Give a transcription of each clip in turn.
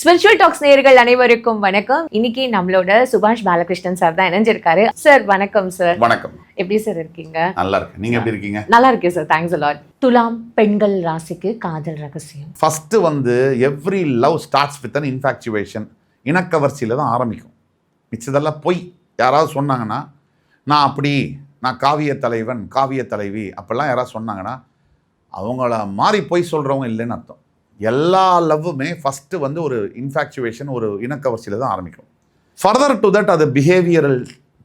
Spiritual tax நேயர்கள் அனைவருக்கும் வணக்கம். இன்னைக்கு நம்மளோட சுபாஷ் பாலகிருஷ்ணன் சார் தான் இணைஞ்சிருக்காரு. சார் வணக்கம் சார். வணக்கம். எப்படி சார் இருக்கீங்க? நல்லா இருக்கு. நீங்க எப்படி இருக்கீங்க? நல்லா இருக்கேன் சார். Thanks a lot. துலாம் பெண்கள் ராசிக்கு காதல் ரகசியம். First every love starts with an infatuation. இனக்கவர்ச்சியில தான் ஆரம்பிக்கும். மிச்சதெல்லாம் பொய். யாராவது சொன்னாங்கன்னா நான் காவிய தலைவன் காவிய தலைவி அப்பெல்லாம் யாராவது சொன்னாங்கன்னா அவங்கள மாறி பொய் சொல்றவங்க இல்லைன்னு அர்த்தம். எல்லா லவ்வுமே ஃபஸ்ட்டு ஒரு இன்ஃபேக்சுவேஷன், ஒரு இனக்கவர்ச்சியில் தான் ஆரம்பிக்கும். ஃபர்தர் டு தட் அது பிஹேவியரல்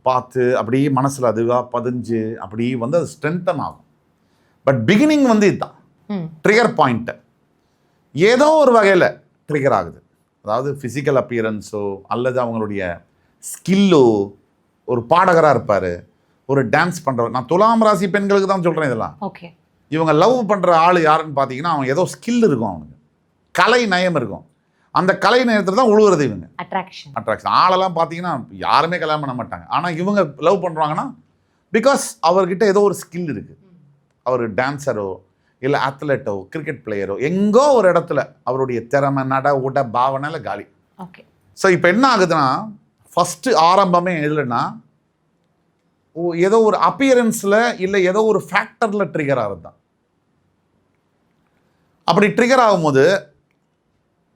பார்த்து அப்படியே மனசில் அதுவாக பதிஞ்சு அப்படி அது ஸ்ட்ரென்தன் ஆகும். பட் பிகினிங் இதுதான் ட்ரிகர் பாயிண்ட்டு. ஏதோ ஒரு வகையில் ட்ரிகர் ஆகுது. அதாவது ஃபிசிக்கல் அப்பியரன்ஸோ அல்லது அவங்களுடைய ஸ்கில்லோ, ஒரு பாடகராக இருப்பார், ஒரு டான்ஸ் பண்ணுறவர். நான் துலாம் ராசி பெண்களுக்கு தான் சொல்கிறேன் இதெல்லாம். ஓகே, இவங்க லவ் பண்ணுற ஆள் யாருன்னு பார்த்தீங்கன்னா அவங்க ஏதோ ஸ்கில் இருக்கும், அவனுக்கு கலை நயம் இருக்கும். அந்த கலை நயத்தில் தான் உழுவுறது இவங்க. அட்ராக்ஷன் ஆளெல்லாம் பார்த்தீங்கன்னா யாருமே கல்யாணம் பண்ண மாட்டாங்க. ஆனால் இவங்க லவ் பண்ணுறாங்கன்னா பிகாஸ் அவர்கிட்ட ஏதோ ஒரு ஸ்கில் இருக்குது. அவர் டான்ஸரோ இல்லை அத்லெட்டோ கிரிக்கெட் பிளேயரோ எங்கோ ஒரு இடத்துல அவருடைய திறமை, நட, உட, பாவனையில் காலி. ஓகே. ஸோ இப்போ என்ன ஆகுதுன்னா ஃபஸ்ட்டு ஆரம்பமே எதுலன்னா ஏதோ ஒரு அப்பியரன்ஸில் இல்லை ஏதோ ஒரு ஃபேக்டரில் ட்ரிகர் ஆகிறது தான். அப்படி ட்ரிகர் ஆகும்போது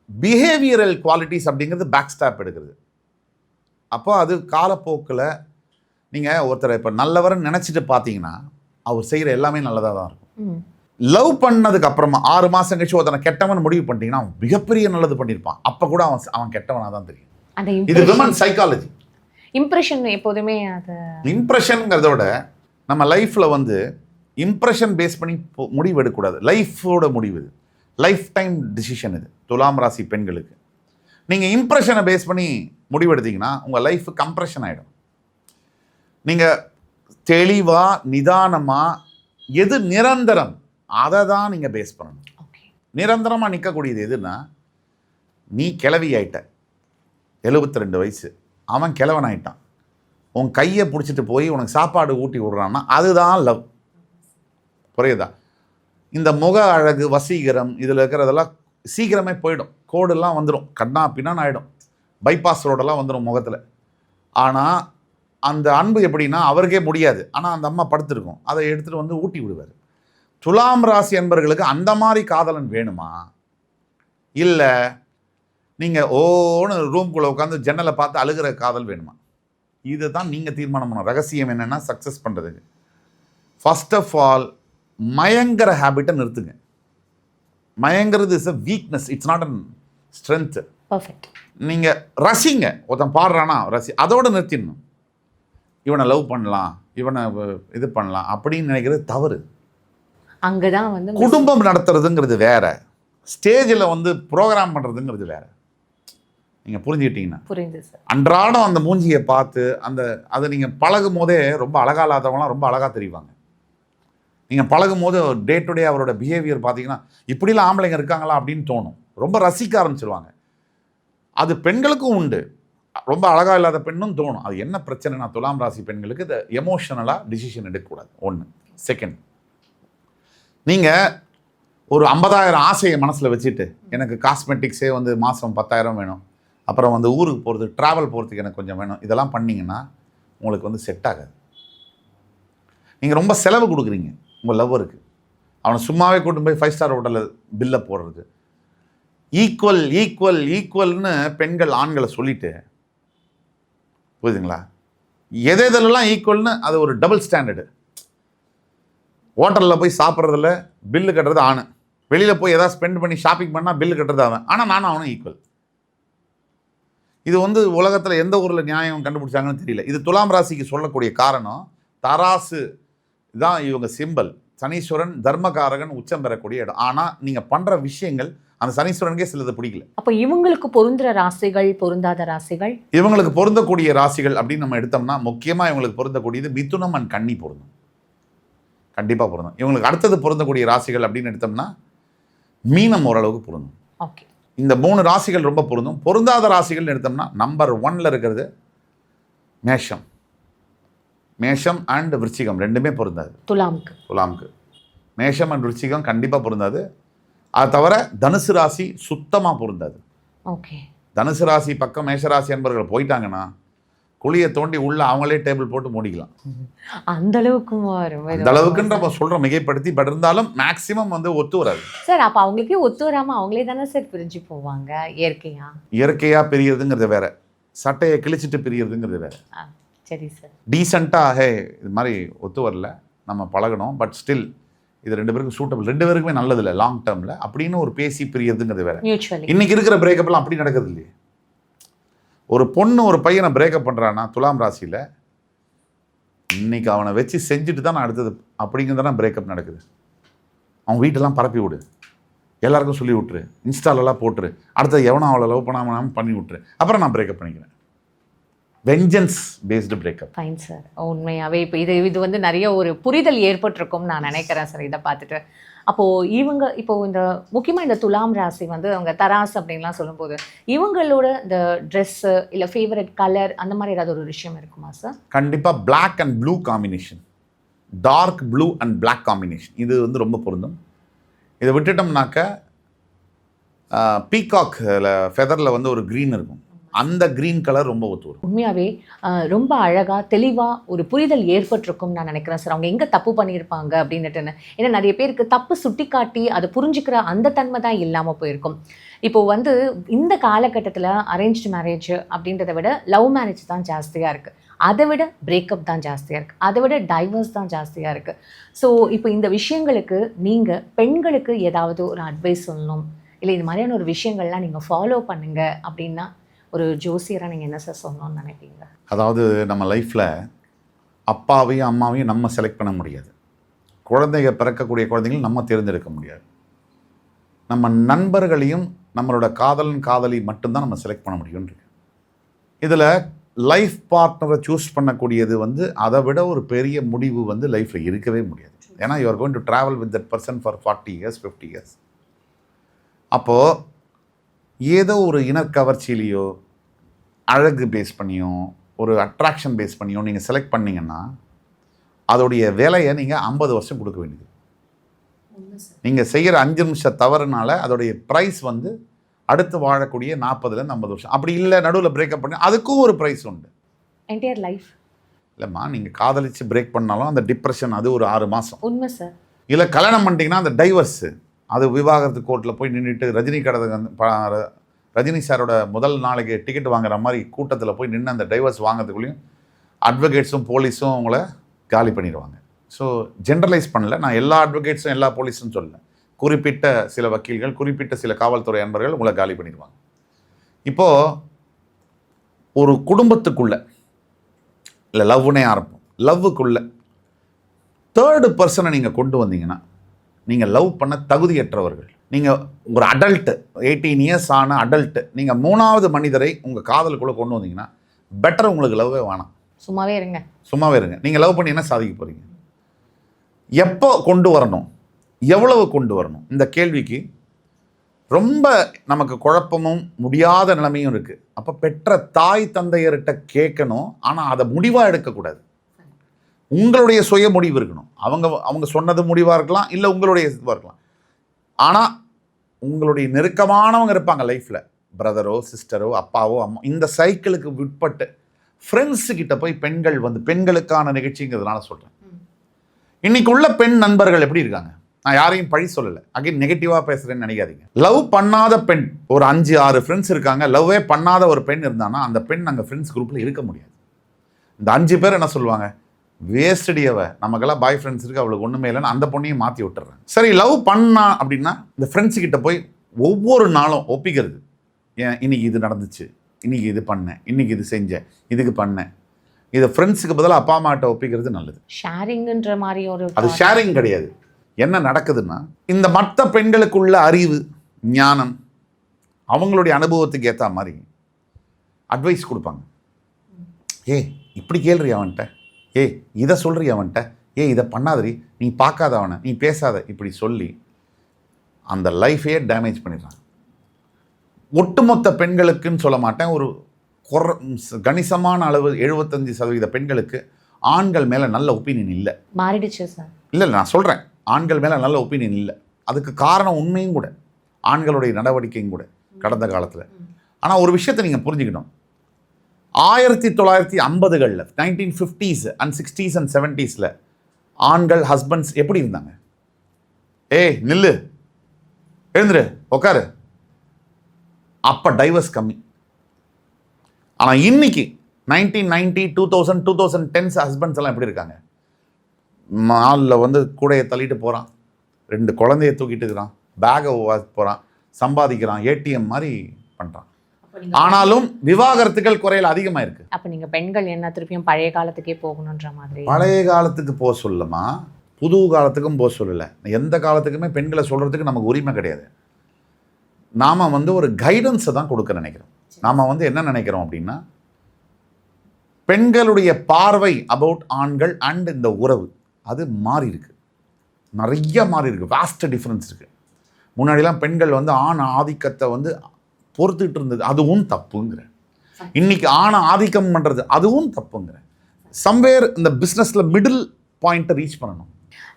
பிஹேவியரல் குவாலிட்டிஸ் அப்படிங்கிறது பேக் ஸ்டாப் எடுக்கிறது. அப்போ அது காலப்போக்கில் நீங்கள் ஒருத்தரை இப்போ நல்லவர்னு நினச்சிட்டு பார்த்தீங்கன்னா அவர் செய்கிற எல்லாமே நல்லதாக தான் இருக்கும். லவ் பண்ணதுக்கு அப்புறமா 6 மாதம் கழிச்சு ஒருத்தனை கெட்டவன் முடிவு பண்ணிட்டீங்கன்னா அவன் மிகப்பெரிய நல்லது பண்ணியிருப்பான். அப்போ கூட அவன் கெட்டவனாக தான் தெரியும். இது விமன் சைக்காலஜி. இம்ப்ரெஷன் எப்போதுமே அது இம்ப்ரெஷனுங்கிறத விட நம்ம லைஃப்பில் இம்ப்ரெஷன் பேஸ் பண்ணி முடிவு எடுக்கக்கூடாது. லைஃபோட முடிவு இது, லைஃப் டைம் டிசிஷன் இது. துலாம் ராசி பெண்களுக்கு நீங்கள் இம்ப்ரெஷனை பேஸ் பண்ணி முடிவெடுத்தீங்கன்னா உங்கள் லைஃப் கம்ப்ரெஷன் ஆகிடும். நீங்கள் தெளிவாக நிதானமாக எது நிரந்தரம் அதை தான் நீங்கள் பேஸ் பண்ணணும். நிரந்தரமாக நிற்கக்கூடியது எதுன்னா, நீ கிளவி ஆயிட்ட, 72 வயசு, அவன் கிழவன் ஆயிட்டான், உன் கையை பிடிச்சிட்டு போய் உனக்கு சாப்பாடு ஊட்டி விடுறான்னா அதுதான் லவ். புரியுதா? இந்த முக அழகு, வசீகரம், இதில் இருக்கிறதெல்லாம் சீக்கிரமே போயிடும். கோடெல்லாம் வந்துடும், கண்ணா பின்னான்னு ஆகிடும், பைபாஸ் ரோடெல்லாம் வந்துடும் முகத்தில். ஆனால் அந்த அன்பு எப்படின்னா அவருக்கே முடியாது, ஆனால் அந்த அம்மா படுத்துருக்கும், அதை எடுத்துகிட்டு ஊட்டி விடுவார். துலாம் ராசி அன்பர்களுக்கு அந்த மாதிரி காதலன் வேணுமா, இல்லை நீங்கள் ஓன்னு ரூம்குள்ளே உட்காந்து ஜன்னலை பார்த்து அழுகிற காதல் வேணுமா? இதை தான் நீங்கள் தீர்மானம் பண்ணணும். ரகசியம் என்னென்னா சக்ஸஸ் பண்ணுறதுக்கு ஃபர்ஸ்ட் ஆஃப் ஆல் மயங்கர ஹேபிட்டை நிறுத்துங்க. மயங்கிறது is a weakness, it's not an strength. Perfect. நீங்கள் ரசிங்க, ஒருத்தன் பாடுறானா அதோடு நிறுத்திடணும். இவனை லவ் பண்ணலாம், இவனை இது பண்ணலாம் அப்படின்னு நினைக்கிறது தவறு. அங்கே தான் குடும்பம் நடத்துறதுங்கிறது வேற, ஸ்டேஜில் ப்ரோக்ராம் பண்ணுறதுங்கிறது வேற. நீங்கள் புரிஞ்சுக்கிட்டீங்கன்னா புரியுது சார். அன்றாடம் அந்த மூஞ்சியை பார்த்து அதை நீங்கள் பழகும் போதே ரொம்ப அழகா இல்லாதவங்களாம் ரொம்ப அழகாக தெரிவாங்க. நீங்கள் பழகும் போது டே டு டே அவரோட பிஹேவியர் பார்த்தீங்கன்னா இப்படிலாம் ஆம்பளைங்க இருக்காங்களா அப்படின்னு தோணும். ரொம்ப ரசிக்க ஆரம்பிச்சிருவாங்க. அது பெண்களுக்கும் உண்டு, ரொம்ப அழகாக இல்லாத பெண்ணும் தோணும். அது என்ன பிரச்சனைனா துலாம் ராசி பெண்களுக்கு இந்த எமோஷனலாக டிசிஷன் எடுக்கக்கூடாது. 1. செகண்ட், நீங்கள் ஒரு 50,000 ஆசையை மனசில் வச்சுட்டு எனக்கு காஸ்மெட்டிக்ஸே மாதம் 10,000 வேணும், அப்புறம் ஊருக்கு போகிறது, ட்ராவல் போகிறதுக்கு எனக்கு கொஞ்சம் வேணும், இதெல்லாம் பண்ணிங்கன்னா உங்களுக்கு செட் ஆகாது. நீங்கள் ரொம்ப செலவு கொடுக்குறீங்க உங்கள் லவ்வருக்கு. அவனை சும்மாவே கூட்டு போய் 5 ஸ்டார் ஹோட்டலில் பில்லை போடுறது. ஈக்குவல் ஈக்குவல் ஈக்குவல்னு பெண்கள் ஆண்களை சொல்லிட்டு, புரியுதுங்களா? எதெல்லாம் ஈக்குவல்னு அது ஒரு டபுள் ஸ்டாண்டர்டு. ஹோட்டலில் போய் சாப்பிட்றதில்ல பில்லு கட்டுறது ஆணு, வெளியில் போய் எதாவது ஸ்பெண்ட் பண்ணி ஷாப்பிங் பண்ணால் பில்லு கட்டுறது அவன். ஆனால் நானும் அவனும் ஈக்குவல். இது உலகத்தில் எந்த ஊரில் நியாயம் கண்டுபிடிச்சாங்கன்னு தெரியல. இது துலாம் ராசிக்கு சொல்லக்கூடிய காரணம் தராசு தான் இவங்க சிம்பல். சனீஸ்வரன் தர்மகாரகன் உச்சம் பெறக்கூடிய இடம். ஆனால் நீங்கள் பண்ணுற விஷயங்கள் அந்த சனீஸ்வரனுக்கே சிலது பிடிக்கல. அப்போ இவங்களுக்கு பொருந்துற ராசிகள், பொருந்தாத ராசிகள், இவங்களுக்கு பொருந்தக்கூடிய ராசிகள் அப்படின்னு நம்ம எடுத்தோம்னா முக்கியமாக இவங்களுக்கு பொருந்தக்கூடியது மிதுனம் அண்ட் கன்னி பொருந்தும், கண்டிப்பாக பொருந்தும். இவங்களுக்கு அடுத்தது பொருந்தக்கூடிய ராசிகள் அப்படின்னு எடுத்தோம்னா மீனம் ஓரளவுக்கு பொருந்தும். ஓகே. இந்த 3 ராசிகள் ரொம்ப பொருந்தும். பொருந்தாத ராசிகள்னு எடுத்தோம்னா நம்பர் 1ல் இருக்கிறது மேஷம். மேஷம் அண்ட் விருச்சிகம் ரெண்டுமே பொருந்தாது துலாமுக்கு. மேஷம் அண்ட் விருச்சிகம் கண்டிப்பாக பொருந்தாது. அது தவிர தனுசு ராசி சுத்தமாக பொருந்தாது. ஓகே. தனுசு ராசி பக்கம் மேஷராசி என்பவர்கள் போயிட்டாங்கன்னா குழியை தோண்டி உள்ள அவங்களே டேபிள் போட்டு மூடிக்கலாம். அந்த அளவுக்கும் அந்த அளவுக்குன்ற சொல்கிறோம் மிகைப்படுத்தி. பட் இருந்தாலும் மேக்ஸிமம் வந்து ஒத்து வராது சார். அப்போ அவங்களுக்கே ஒத்து வராமல் அவங்களே தானே சார் பிரிஞ்சு போவாங்க இயற்கையாக பிரியறதுங்கிறது வேற, சட்டையை கிழிச்சிட்டு பிரியறதுங்கிறது வேற. சரி சார். டீசெண்டாக இது மாதிரி ஒத்து வரல, நம்ம பழகணும், பட் ஸ்டில் இது 2 பேருக்கும் சூட்டபிள், 2 பேருக்குமே நல்லது இல்லை லாங் டேர்மில் அப்படின்னு ஒரு பேசி பிரியறதுங்கிறது வேற. இன்னைக்கு இருக்கிற பிரேக்கப்லாம் அப்படி நடக்குது இல்லையே. ஒரு பொண்ணு ஒரு பையனை பிரேக்கப் பண்ணுறான்னா துலாம் ராசியில் இன்னைக்கு அவனை வச்சு செஞ்சுட்டு தான் நான் அடுத்தது அப்படிங்கிறதான பிரேக்கப் நடக்குது. அவன் வீட்டெல்லாம் பரப்பி விடு, எல்லாருக்கும் சொல்லி விட்டுரு, இன்ஸ்டாலெல்லாம் போட்டுரு, அடுத்தது எவனோ அவளை லவ் பண்ணாமல் பண்ணி விட்டுரு, அப்புறம் நான் பிரேக்கப் பண்ணிக்கிறேன். Vengeance based breakup. Fine sir. உண்மையாகவே இப்போ இது வந்து நிறைய ஒரு புரிதல் ஏற்பட்டிருக்கும்னு நான் நினைக்கிறேன் சார் இதை பார்த்துட்டு. அப்போது இவங்க இப்போது இந்த முக்கியமாக இந்த துலாம் ராசி வந்து அவங்க தராசு அப்படின்லாம் சொல்லும்போது இவங்களோட இந்த ட்ரெஸ்ஸு இல்லை ஃபேவரட் கலர் அந்த மாதிரி ஏதாவது ஒரு விஷயம் இருக்குமா சார்? கண்டிப்பாக black and blue combination, dark blue and black combination இது வந்து ரொம்ப பொருந்தும். இதை விட்டுட்டோம்னாக்க பீகாக்கில் ஃபெதரில் வந்து ஒரு க்ரீன் இருக்கும், அந்த க்ரீன் கலர் ரொம்ப ஒத்து வரும். உண்மையாகவே ரொம்ப அழகாக தெளிவாக ஒரு புரிதல் ஏற்பட்டிருக்கும் நான் நினைக்கிறேன் சார். அவங்க எங்கே தப்பு பண்ணியிருப்பாங்க அப்படின்னுட்டுன்னு. ஏன்னா நிறைய பேருக்கு தப்பு சுட்டி காட்டி அதை புரிஞ்சுக்கிற அந்த தன்மை தான் இல்லாமல் போயிருக்கும். இப்போது வந்து இந்த காலகட்டத்தில் அரேஞ்ச்டு மேரேஜ் அப்படின்றத விட லவ் மேரேஜ் தான் ஜாஸ்தியாக இருக்குது, அதை விட பிரேக்கப் தான் ஜாஸ்தியாக இருக்குது, அதை விட டைவர்ஸ் தான் ஜாஸ்தியாக இருக்குது. ஸோ இப்போ இந்த விஷயங்களுக்கு நீங்கள் பெண்களுக்கு ஏதாவது ஒரு அட்வைஸ் சொல்லணும், இல்லை இது மாதிரியான ஒரு விஷயங்கள்லாம் நீங்கள் ஃபாலோ பண்ணுங்க அப்படின்னா ஒரு ஜோசியராக நீங்கள் என்ன சார் சொல்லணும்னு நினைப்பீங்க? அதாவது நம்ம லைஃப்பில் அப்பாவையும் அம்மாவையும் நம்ம செலக்ட் பண்ண முடியாது, குழந்தைங்க பிறக்கக்கூடிய குழந்தைங்களும் நம்ம தேர்ந்தெடுக்க முடியாது, நம்ம நண்பர்களையும் நம்மளோட காதலி மட்டும்தான் நம்ம செலக்ட் பண்ண முடியும்ன்றது. இதில் லைஃப் பார்ட்னரை சூஸ் பண்ணக்கூடியது வந்து அதை விட ஒரு பெரிய முடிவு வந்து லைஃப்பில் இருக்கவே முடியாது. ஏன்னா you are going to travel with that person for 40 years 50 years. அப்போது ஏதோ ஒரு இனக்கவர்ச்சியிலையோ அழகு பேஸ் பண்ணியோ ஒரு அட்ராக்ஷன் பேஸ் பண்ணியோ நீங்கள் செலக்ட் பண்ணிங்கன்னா அதோடைய வேலையை நீங்கள் 50 வருஷம் கொடுக்க வேண்டியது. நீங்கள் செய்கிற 5 நிமிஷம் தவறுனால அதோடைய ப்ரைஸ் வந்து அடுத்து வாழக்கூடிய 40லேருந்து 50 வருஷம். அப்படி இல்லை நடுவில் பிரேக்கப் பண்ணி அதுக்கும் ஒரு ப்ரைஸ் உண்டு. என்டையர் லைஃப் இல்லைம்மா, நீங்கள் காதலிச்சு பிரேக் பண்ணாலும் அந்த டிப்ரெஷன் அது ஒரு 6 மாதம். உண்மை சார். இல்லை கல்யாணம் பண்ணிட்டீங்கன்னா அந்த டைவர்ஸு அது விவாகரத்து கோர்ட்டில் போய் நின்றுட்டு ரஜினி சாரோட முதல் நாளைக்கு டிக்கெட் வாங்குற மாதிரி கூட்டத்தில் போய் நின்று அந்த டைவர்ஸ் வாங்கிறதுக்குள்ளேயும் அட்வொகேட்ஸும் போலீஸும் உங்களை காலி பண்ணிடுவாங்க. ஸோ ஜென்ரலைஸ் பண்ணல, நான் எல்லா அட்வொகேட்ஸும் எல்லா போலீஸும் சொல்லலை, குறிப்பிட்ட சில வக்கீல்கள் குறிப்பிட்ட சில காவல்துறை அன்பர்கள் உங்களை காலி பண்ணிடுவாங்க. இப்போது ஒரு குடும்பத்துக்குள்ளே இல்லை லவ்னே ஆரம்பம், லவ்வுக்குள்ளே தேர்டு பர்சனை நீங்கள் கொண்டு வந்தீங்கன்னா நீங்கள் லவ் பண்ண தகுதியற்றவர்கள். நீங்கள் ஒரு அடல்ட்டு 18 years ஆன அடல்ட்டு நீங்கள் 3வது மனிதரை உங்கள் காதலுக்குள்ளே கொண்டு வந்தீங்கன்னா பெட்டர், உங்களுக்கு லவ்வே வேணாம், சும்மாவே இருங்க. நீங்கள் லவ் பண்ணி என்ன சாதிக்க போகிறீங்க? எப்போ கொண்டு வரணும், எவ்வளவு கொண்டு வரணும், இந்த கேள்விக்கு ரொம்ப நமக்கு குழப்பமும் முடியாத நிலைமையும் இருக்குது. அப்போ பெற்ற தாய் தந்தையர்கிட்ட கேட்கணும், ஆனால் அதை முடிவாக எடுக்கக்கூடாது. உங்களுடைய சுய முடிவு இருக்கணும். அவங்க சொன்னது முடிவாக இருக்கலாம், இல்லை உங்களுடைய இதுவாக இருக்கலாம். ஆனால் உங்களுடைய நெருக்கமானவங்க இருப்பாங்க லைஃப்பில், பிரதரோ சிஸ்டரோ அப்பாவோ அம்மா, இந்த சைக்கிளுக்கு விட்பட்டு ஃப்ரெண்ட்ஸுக்கிட்ட போய் பெண்கள் வந்து பெண்களுக்கான நிகழ்ச்சிங்கிறதுனால சொல்கிறேன். இன்னைக்கு உள்ள பெண் நண்பர்கள் எப்படி இருக்காங்க? நான் யாரையும் பழி சொல்லலை, அகைன் நெகட்டிவாக பேசுகிறேன்னு நினைக்காதீங்க. லவ் பண்ணாத பெண் ஒரு 5-6 ஃப்ரெண்ட்ஸ் இருக்காங்க, லவ்வே பண்ணாத ஒரு பெண் இருந்தானா அந்த பெண் அங்கே ஃப்ரெண்ட்ஸ் குரூப்பில் இருக்க முடியாது. இந்த 5 பேர் என்ன சொல்லுவாங்க, வேஸ்டடியவ, நமக்கெல்லாம் பாய் ஃப்ரெண்ட்ஸ் இருக்குது, அவளுக்கு ஒன்றுமே இல்லைன்னு அந்த பொண்ணையும் மாற்றி விட்டுறேன். சரி, லவ் பண்ணா அப்படின்னா இந்த ஃப்ரெண்ட்ஸுக்கிட்ட போய் ஒவ்வொரு நாளும் ஒப்பிக்கிறது. ஏன் இன்னைக்கு இது நடந்துச்சு, இன்னைக்கு இது பண்ணேன், இன்னைக்கு இது செஞ்சேன், இதுக்கு பண்ணேன். இதை ஃப்ரெண்ட்ஸுக்கு பதிலாக அப்பா அம்மாட்ட ஒப்பிக்கிறது நல்லது. ஷேரிங்ன்ற மாதிரி ஒரு அது ஷேரிங் கிடையாது. என்ன நடக்குதுன்னா இந்த மற்ற பெண்களுக்குள்ள அறிவு ஞானம் அவங்களுடைய அனுபவத்துக்கு ஏற்ற மாதிரி அட்வைஸ் கொடுப்பாங்க. இப்படி கேள்றி அவன்கிட்ட, இதை சொல்கிறீ அவன்கிட்ட, இதை பண்ணாதரி, நீ பார்க்காத அவனை, நீ பேசாத, இப்படி சொல்லி அந்த லைஃபையே டேமேஜ் பண்ணிடுறாங்க. ஒட்டுமொத்த பெண்களுக்குன்னு சொல்ல மாட்டேன், ஒரு கணிசமான அளவு 75% பெண்களுக்கு ஆண்கள் மேலே நல்ல ஒப்பீனியன் இல்லை. மாறிடுச்சு சார். இல்லை நான் சொல்கிறேன், ஆண்கள் மேலே நல்ல ஒப்பீனியன் இல்லை. அதுக்கு காரணம் உண்மையும் கூட, ஆண்களுடைய நடவடிக்கையும் கூட கடந்த காலத்தில் ஆனால் ஒரு விஷயத்தை நீங்கள் புரிஞ்சுக்கணும், 1950களில் 1950s and 60s and 70s ஆண்கள் ஹஸ்பண்ட்ஸ் எப்படி இருந்தாங்க? ஏய் நில்லு, எழுந்துரு, உக்காரு. அப்போ டைவர்ஸ் கம்மி. ஆனால் இன்னைக்கு 1990, 2000, 2010s ஹஸ்பண்ட்ஸ் எல்லாம் எப்படி இருக்காங்க? மாலில் வந்து கூடையை தள்ளிட்டு போகிறான், 2 குழந்தைய தூக்கிட்டு இருக்கிறான், பேகை போகிறான், சம்பாதிக்கிறான், ஏடிஎம் மாதிரி பண்ணுறான். ஆனாலும் விவாகரத்துகள் குறையில அதிகமாக இருக்கு. அப்போ நீங்கள் பெண்கள் என்ன திருப்பியும் பழைய காலத்துக்கே போகணுன்ற மாதிரி? பழைய காலத்துக்கு போக சொல்லமா, புது காலத்துக்கும் போக சொல்லலை. எந்த காலத்துக்குமே பெண்களை சொல்கிறதுக்கு நமக்கு உரிமை கிடையாது. நாம் வந்து ஒரு கைடன்ஸை தான் கொடுக்க நினைக்கிறோம். நாம் வந்து என்ன நினைக்கிறோம் அப்படின்னா, பெண்களுடைய பார்வை அபவுட் ஆண்கள் அண்ட் இந்த உறவு அது மாறி இருக்கு, நிறைய மாறி இருக்கு, வாஸ்ட் டிஃப்ரென்ஸ் இருக்கு. முன்னாடிலாம் பெண்கள் வந்து ஆண் ஆதிக்கத்தை வந்து பொறுத்துட்டு இருந்தது, அதுவும் தப்புங்கிற. இன்னைக்கு ஆணை ஆதிக்கம் பண்ணுறது அதுவும் தப்புங்கிற. சம்வேர் இந்த பிஸ்னஸில் மிடில் பாயிண்ட்டை ரீச் பண்ணணும்.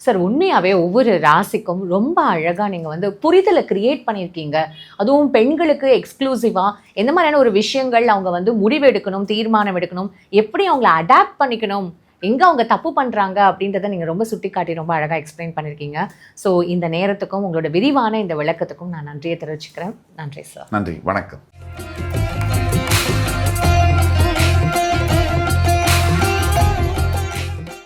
சார், உண்மையாகவே ஒவ்வொரு ராசிக்கும் ரொம்ப அழகாக நீங்கள் வந்து புரிதலை கிரியேட் பண்ணியிருக்கீங்க. அதுவும் பெண்களுக்கு எக்ஸ்க்ளூசிவாக எந்த மாதிரியான ஒரு விஷயங்கள் அவங்க வந்து முடிவு எடுக்கணும், தீர்மானம் எடுக்கணும், எப்படி அவங்கள அடாப்ட் பண்ணிக்கணும், எங்கே அவங்க தப்பு பண்ணுறாங்க அப்படின்றத நீங்கள் ரொம்ப சுட்டி காட்டி ரொம்ப அழகாக எக்ஸ்பிளைன் பண்ணியிருக்கீங்க. ஸோ இந்த நேரத்துக்கும் உங்களோட விரிவான இந்த விளக்கத்துக்கும் நான் நன்றியை தெரிவிச்சுக்கிறேன். நன்றி சார். நன்றி, வணக்கம்.